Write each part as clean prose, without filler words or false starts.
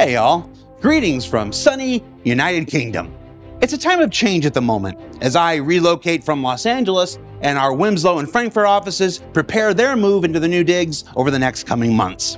Hey y'all, greetings from sunny United Kingdom. It's a time of change at the moment as I relocate from Los Angeles and our Winslow and Frankfurt offices prepare their move into the new digs over the next coming months.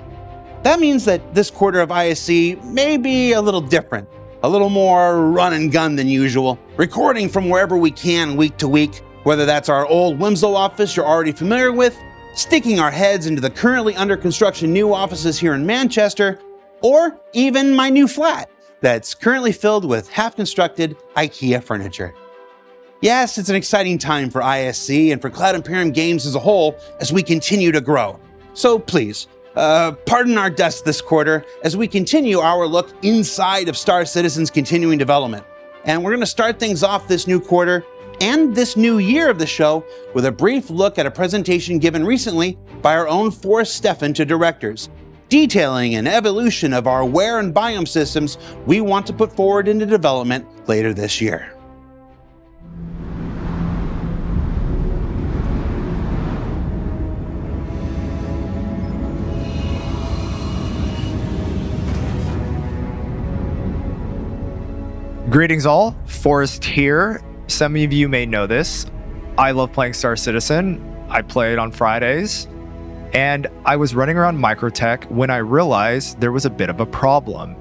That means that this quarter of ISC may be a little different, a little more run and gun than usual, recording from wherever we can week to week, whether that's our old Winslow office you're already familiar with, sticking our heads into the currently under construction new offices here in Manchester, or even my new flat that's currently filled with half-constructed IKEA furniture. Yes, it's an exciting time for ISC and for Cloud Imperium Games as a whole as we continue to grow. So please, pardon our dust this quarter as we continue our look inside of Star Citizen's continuing development. And we're going to start things off this new quarter and this new year of the show with a brief look at a presentation given recently by our own Forrest Steffen to directors, detailing an evolution of our wear and biome systems we want to put forward into development later this year. Greetings all, Forrest here. Some of you may know this. I love playing Star Citizen. I play it on Fridays. And I was running around Microtech when I realized there was a bit of a problem.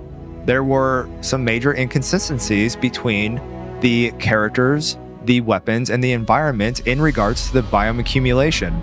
There were some major inconsistencies between the characters, the weapons, and the environment in regards to the biome accumulation.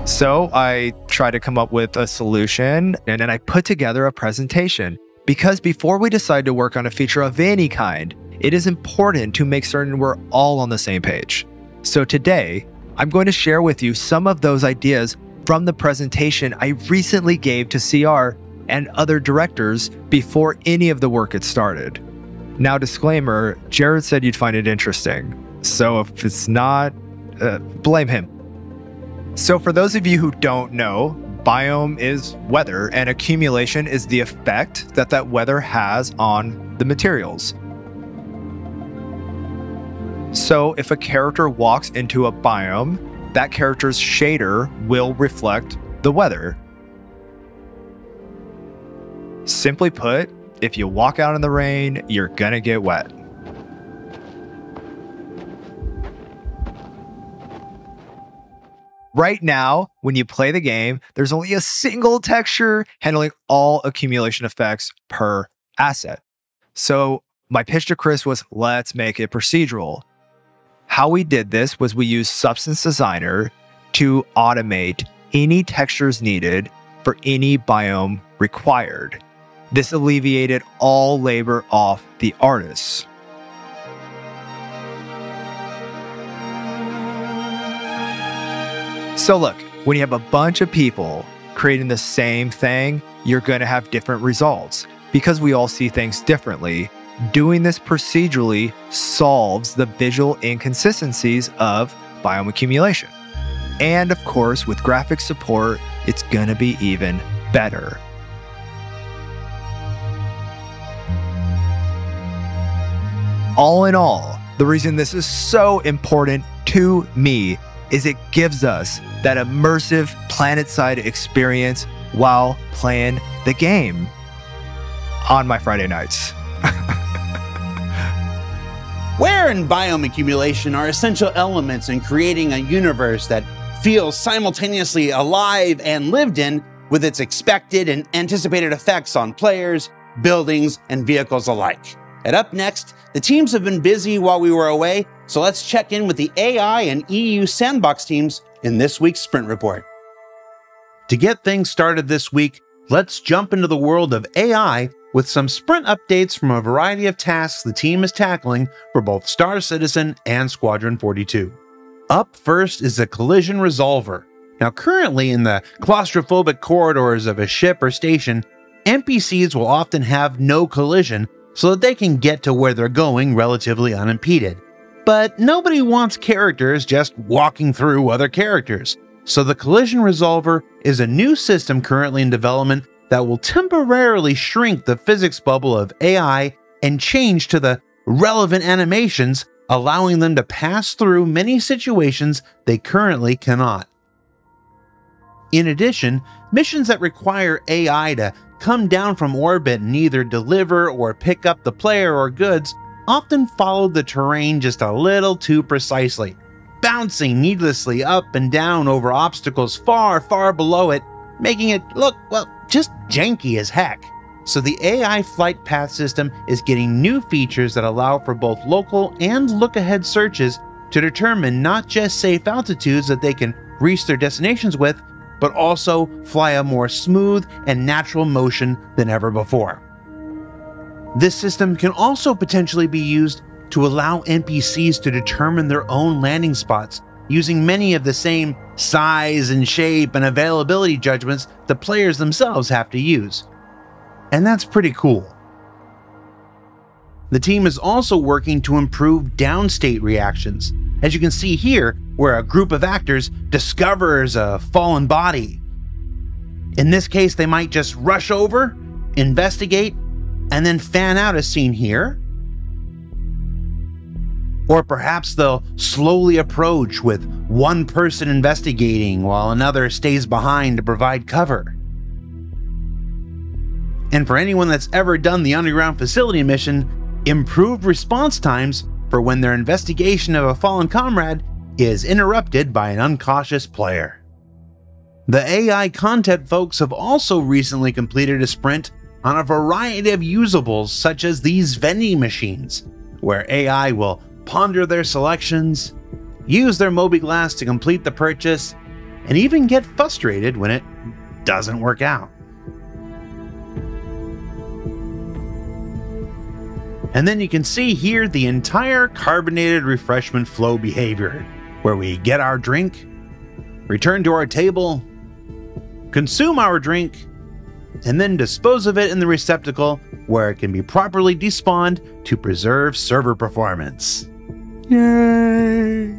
So I tried to come up with a solution, and then I put together a presentation. Because before we decide to work on a feature of any kind, it is important to make certain we're all on the same page. So today, I'm going to share with you some of those ideas from the presentation I recently gave to CR and other directors before any of the work had started. Now, disclaimer, Jared said you'd find it interesting. So if it's not, blame him. So for those of you who don't know, biome is weather and accumulation is the effect that that weather has on the materials. So if a character walks into a biome, that character's shader will reflect the weather. Simply put, if you walk out in the rain, you're gonna get wet. Right now, when you play the game, there's only a single texture handling all accumulation effects per asset. So my pitch to Chris was, let's make it procedural. How we did this was we used Substance Designer to automate any textures needed for any biome required. This alleviated all labor off the artists. So look, when you have a bunch of people creating the same thing, you're going to have different results because we all see things differently. Doing this procedurally solves the visual inconsistencies of biome accumulation. And of course, with graphic support, it's going to be even better. All in all, the reason this is so important to me is it gives us that immersive planet-side experience while playing the game on my Friday nights. Wear and biome accumulation are essential elements in creating a universe that feels simultaneously alive and lived in with its expected and anticipated effects on players, buildings, and vehicles alike. And up next, the teams have been busy while we were away, so let's check in with the AI and EU sandbox teams in this week's Sprint Report. To get things started this week, let's jump into the world of AI with some sprint updates from a variety of tasks the team is tackling for both Star Citizen and Squadron 42. Up first is a collision resolver. Now currently in the claustrophobic corridors of a ship or station, NPCs will often have no collision so that they can get to where they're going relatively unimpeded. But nobody wants characters just walking through other characters. So the collision resolver is a new system currently in development that will temporarily shrink the physics bubble of AI and change to the relevant animations allowing them to pass through many situations they currently cannot. In addition, missions that require AI to come down from orbit and either deliver or pick up the player or goods often follow the terrain just a little too precisely, bouncing needlessly up and down over obstacles far, far below it, making it look, well, just janky as heck. So the AI flight path system is getting new features that allow for both local and look-ahead searches to determine not just safe altitudes that they can reach their destinations with, but also fly a more smooth and natural motion than ever before. This system can also potentially be used to allow NPCs to determine their own landing spots, using many of the same size and shape and availability judgments the players themselves have to use. And that's pretty cool. The team is also working to improve downstate reactions, as you can see here, where a group of actors discovers a fallen body. In this case, they might just rush over, investigate, and then fan out as seen here. Or perhaps they'll slowly approach with one person investigating while another stays behind to provide cover. And for anyone that's ever done the underground facility mission, improved response times for when their investigation of a fallen comrade is interrupted by an uncautious player. The AI content folks have also recently completed a sprint on a variety of usables such as these vending machines, where AI will ponder their selections, use their mobi-glass to complete the purchase, and even get frustrated when it doesn't work out. And then you can see here the entire carbonated refreshment flow behavior, where we get our drink, return to our table, consume our drink, and then dispose of it in the receptacle where it can be properly despawned to preserve server performance. Yay!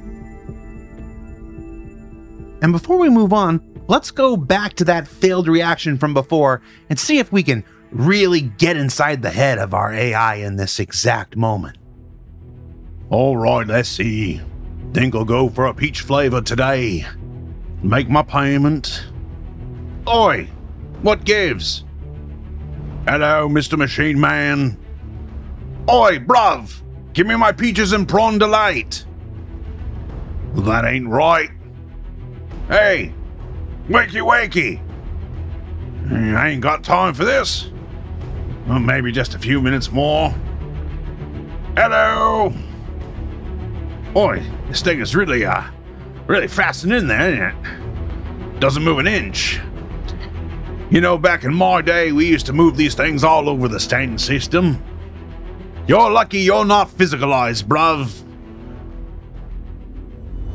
And before we move on, let's go back to that failed reaction from before and see if we can really get inside the head of our AI in this exact moment. Alright, let's see. Think I'll go for a peach flavor today. Make my payment. Oi! What gives? Hello, Mr. Machine Man. Oi, bruv! Give me my peaches and prawn delight. That ain't right. Hey! Wakey wakey! I ain't got time for this. Well, maybe just a few minutes more. Hello! Oi, this thing is really fastened in there, isn't it? Doesn't move an inch. You know, back in my day, we used to move these things all over the standing system. You're lucky you're not physicalized, bruv.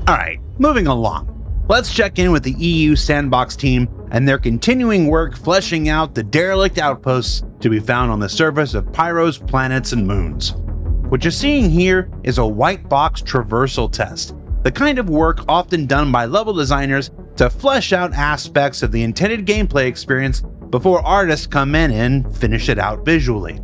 Alright, moving along. Let's check in with the EU Sandbox team and their continuing work fleshing out the derelict outposts to be found on the surface of Pyro's planets and moons. What you're seeing here is a white box traversal test, the kind of work often done by level designers to flesh out aspects of the intended gameplay experience before artists come in and finish it out visually.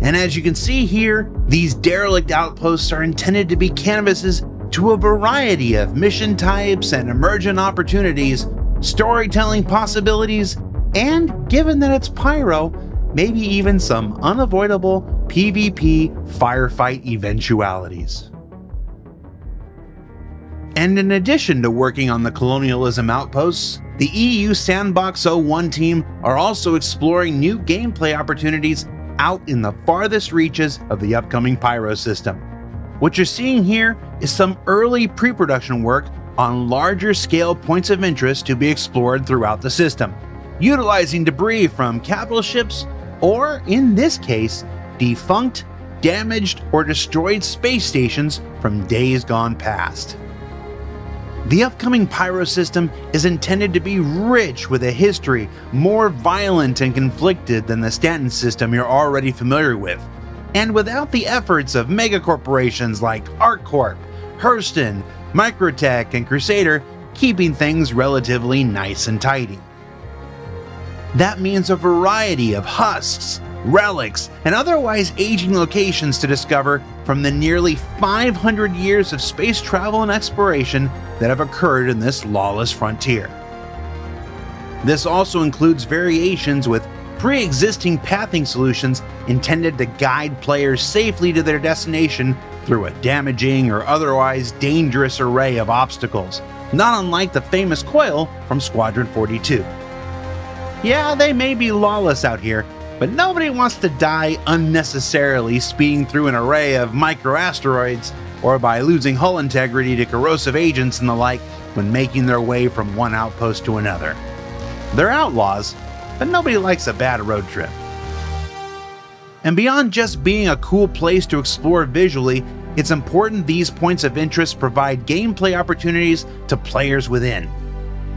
And as you can see here, these derelict outposts are intended to be canvases to a variety of mission types and emergent opportunities, storytelling possibilities, and given that it's Pyro, maybe even some unavoidable PvP firefight eventualities. And in addition to working on the colonialism outposts, the EU Sandbox 01 team are also exploring new gameplay opportunities out in the farthest reaches of the upcoming Pyro system. What you're seeing here is some early pre-production work on larger scale points of interest to be explored throughout the system, utilizing debris from capital ships, or in this case, defunct, damaged, or destroyed space stations from days gone past. The upcoming Pyro system is intended to be rich with a history more violent and conflicted than the Stanton system you're already familiar with, and without the efforts of megacorporations like ArcCorp, Hurston, Microtech, and Crusader keeping things relatively nice and tidy. That means a variety of husks, relics, and otherwise aging locations to discover from the nearly 500 years of space travel and exploration that have occurred in this lawless frontier. This also includes variations with pre-existing pathing solutions intended to guide players safely to their destination through a damaging or otherwise dangerous array of obstacles, not unlike the famous coil from Squadron 42. Yeah, they may be lawless out here, but nobody wants to die unnecessarily speeding through an array of microasteroids or by losing hull integrity to corrosive agents and the like when making their way from one outpost to another. They're outlaws, but nobody likes a bad road trip. And beyond just being a cool place to explore visually, it's important these points of interest provide gameplay opportunities to players within.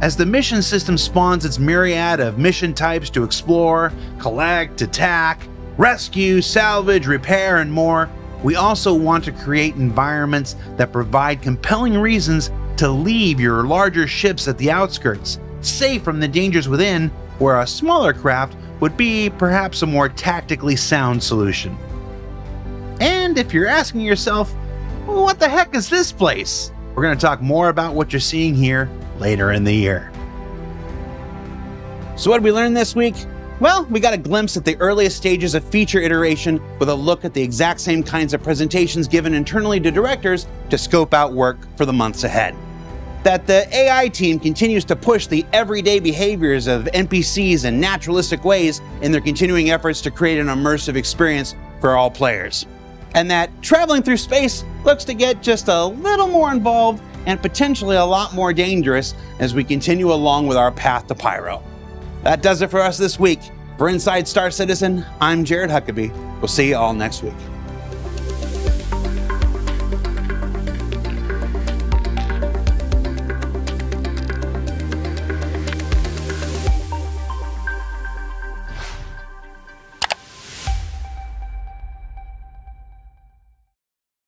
As the mission system spawns its myriad of mission types to explore, collect, attack, rescue, salvage, repair, and more, we also want to create environments that provide compelling reasons to leave your larger ships at the outskirts, safe from the dangers within, where a smaller craft would be perhaps a more tactically sound solution. And if you're asking yourself, what the heck is this place? We're going to talk more about what you're seeing here later in the year. So what did we learn this week? Well, we got a glimpse at the earliest stages of feature iteration with a look at the exact same kinds of presentations given internally to directors to scope out work for the months ahead. That the AI team continues to push the everyday behaviors of NPCs in naturalistic ways in their continuing efforts to create an immersive experience for all players. And that traveling through space looks to get just a little more involved and potentially a lot more dangerous as we continue along with our path to Pyro. That does it for us this week. For Inside Star Citizen, I'm Jared Huckaby. We'll see you all next week.